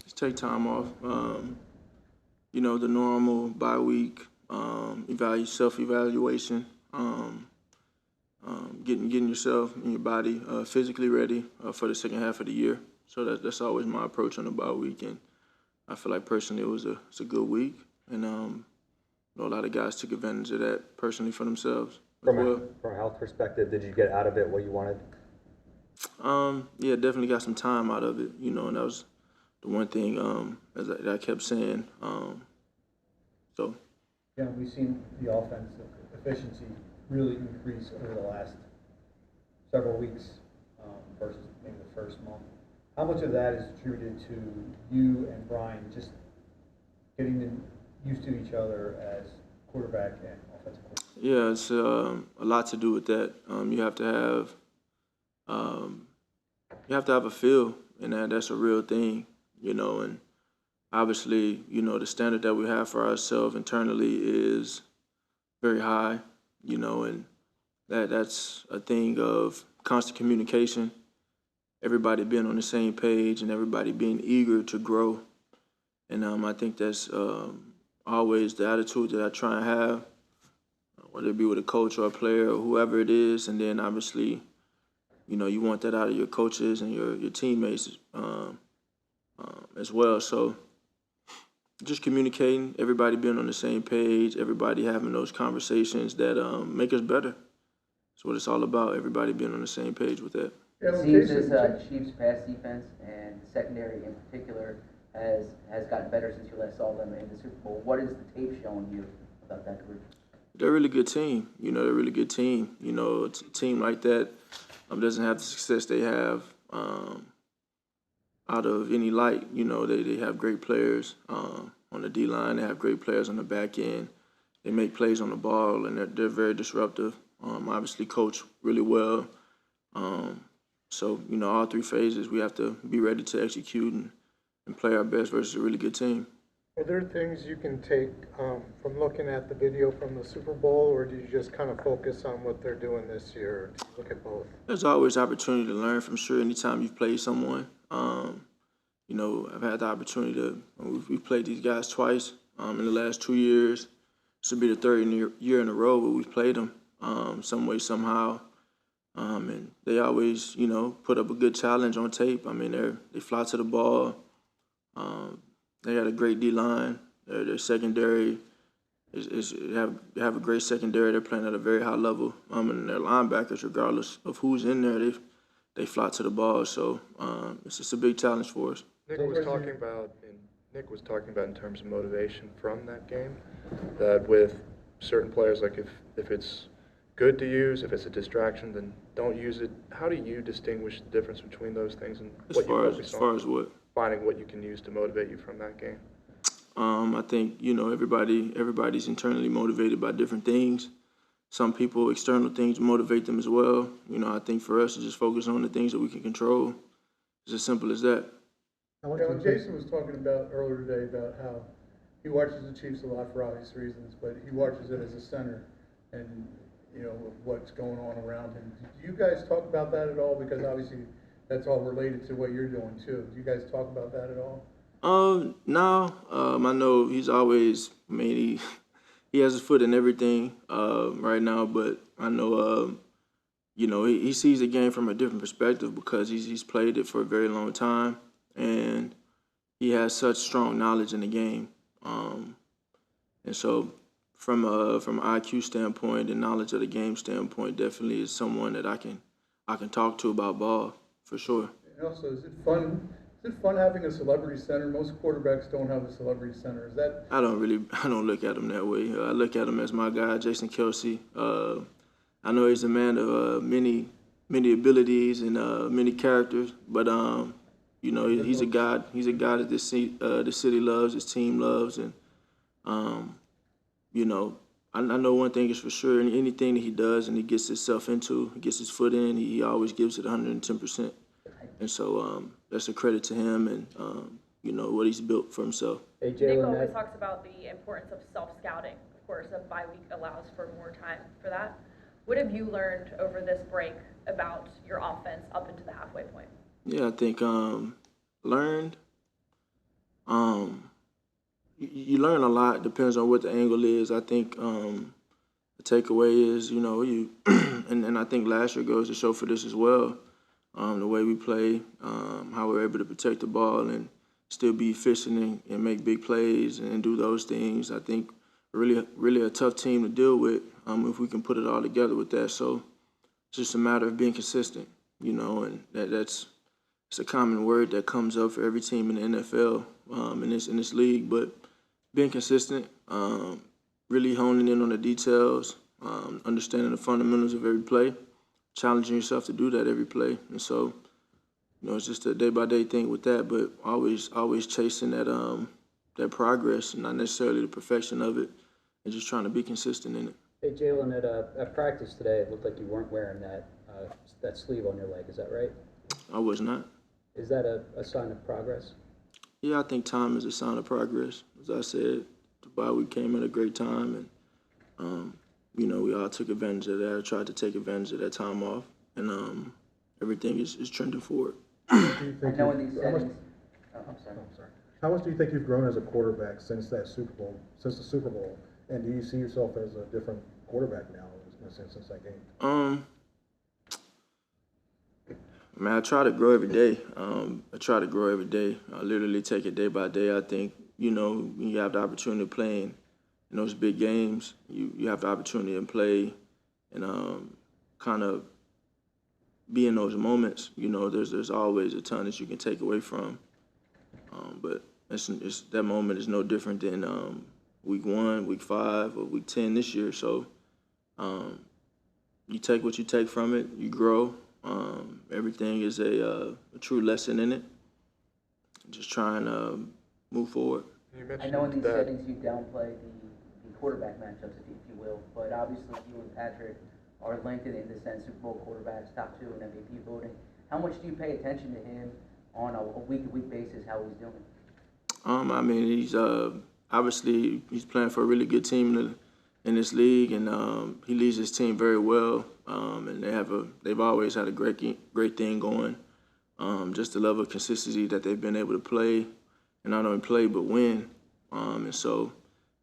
Just take time off. The normal bye week, self-evaluation, getting yourself and your body physically ready for the second half of the year. So that's always my approach on the bye week, and I feel like personally it's a good week, and a lot of guys took advantage of that personally for themselves as well. From a health perspective, did you get out of it what you wanted? Yeah, definitely got some time out of it, and that was the one thing that I kept saying. So. Yeah, we've seen the offensive efficiency really increase over the last several weeks versus maybe the first month. How much of that is attributed to you and Brian just getting them used to each other as quarterback and offensive coordinator? Yeah, it's a lot to do with that. You have to have a feel, and that's a real thing, and obviously, the standard that we have for ourselves internally is very high, and that's a thing of constant communication, everybody being on the same page and everybody being eager to grow. And I think that's always the attitude that I try and have, whether it be with a coach or a player or whoever it is. And then obviously, you want that out of your coaches and your teammates as well. So just communicating, everybody being on the same page, everybody having those conversations that make us better. That's what it's all about, everybody being on the same page with that. It seems as Chiefs' pass defense and secondary in particular has gotten better since you last saw them in the Super Bowl. What is the tape showing you about that group? They're a really good team. They're a really good team. A team like that doesn't have the success they have out of any light. They have great players on the D-line. They have great players on the back end. They make plays on the ball, and they're very disruptive. Obviously coach really well. So, all three phases, we have to be ready to execute and play our best versus a really good team. Are there things you can take from looking at the video from the Super Bowl, or do you just kind of focus on what they're doing this year? Or do you look at both? There's always opportunity to learn from sure anytime you've played someone. I've had the opportunity to, we've played these guys twice in the last 2 years. This will be the third year in a row where we've played them some way, somehow. And they always, put up a good challenge on tape. I mean, they fly to the ball. They got a great D-line. Their secondary have a great secondary. They're playing at a very high level. And their linebackers, regardless of who's in there, they fly to the ball. So it's just a big challenge for us. Nick was talking about in terms of motivation from that game, that with certain players, like if it's good to use, if it's a distraction, then don't use it. How do you distinguish the difference between those things and what you focus on? As far as what? Finding what you can use to motivate you from that game. I think, everybody's internally motivated by different things. Some people, external things motivate them as well. I think for us to just focus on the things that we can control. It's as simple as that. Jason was talking about earlier today about how he watches the Chiefs a lot for obvious reasons, but he watches it as a center and, what's going on around him. Do you guys talk about that at all? Because obviously that's all related to what you're doing too. Do you guys talk about that at all? No. I know he's always, he has his foot in everything right now, but I know, he sees the game from a different perspective because he's played it for a very long time, and he has such strong knowledge in the game. And so from an IQ standpoint and knowledge of the game standpoint, definitely is someone that I can talk to about ball for sure. And also, is it fun having a celebrity center? Most quarterbacks don't have a celebrity center. Is that? I don't look at him that way. I look at him as my guy, Jason Kelce. I know he's a man of many abilities and many characters, but he's a god. He's a guy that the city loves, his team loves, and I know one thing is for sure. Anything that he does and he gets himself into, he gets his foot in, he always gives it 110%. And so that's a credit to him and, what he's built for himself. Hey, Nick always talks about the importance of self-scouting. Of course, a bye week allows for more time for that. What have you learned over this break about your offense up into the halfway point? Yeah, I think learned. you learn a lot. Depends on what the angle is. I think the takeaway is, you know, you and I think last year goes to show for this as well. The way we play, how we're able to protect the ball and still be efficient and make big plays and do those things. I think really a tough team to deal with if we can put it all together with that. So it's just a matter of being consistent, you know, and it's a common word that comes up for every team in the NFL in this league. But being consistent, really honing in on the details, understanding the fundamentals of every play, challenging yourself to do that every play. And so, you know, it's just a day-by-day thing with that, but always chasing that progress, not necessarily the perfection of it, and just trying to be consistent in it. Hey, Jalen, at practice today, it looked like you weren't wearing that sleeve on your leg. Is that right? I was not. Is that a sign of progress? Yeah, I think time is a sign of progress. As I said, the bye week came at a great time, and you know, we all took advantage of that. I tried to take advantage of that time off, and everything is trending forward. I know in these settings. Oh, I'm sorry. How much do you think you've grown as a quarterback since the Super Bowl? And do you see yourself as a different quarterback now, in a sense, since that game? Man, I try to grow every day. I literally take it day by day. I think, you know, when you have the opportunity to play in those big games, you have the opportunity to play and kind of be in those moments. You know, there's always a ton that you can take away from. But that moment is no different than week 1, week 5, or week 10 this year. So you take what you take from it, you grow. Everything is a true lesson in it. Just trying to move forward. I know in these settings you downplay the quarterback matchups, if you will, but obviously you and Patrick are linked in the sense Super Bowl quarterbacks, top 2 in MVP voting. How much do you pay attention to him on a week-to-week basis, how he's doing? I mean, he's obviously he's playing for a really good team in this league, and he leads his team very well. And they've always had a great thing going. Just the level of consistency that they've been able to play, and not only play but win. And so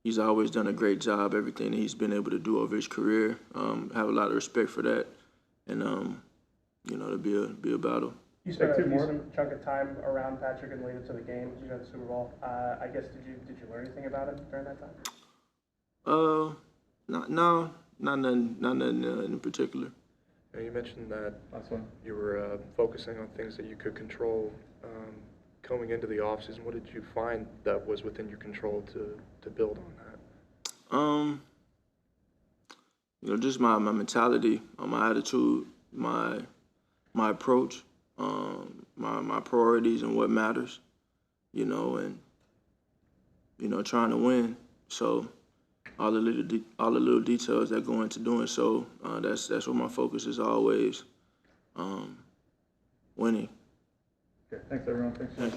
he's always done a great job. Everything that he's been able to do over his career, have a lot of respect for that, and you know, it'll be a battle. You spent a decent chunk of time around Patrick and leading to the game, you know, the Super Bowl. I guess did you learn anything about him during that time? Not nothing in particular. You mentioned that you were focusing on things that you could control coming into the offseason. What did you find that was within your control to build on that? You know, just my mentality, my attitude, my approach, my priorities and what matters, you know, and you know, trying to win. So all the little details that go into doing so, that's what my focus is always, winning. Okay, thanks everyone. Thanks.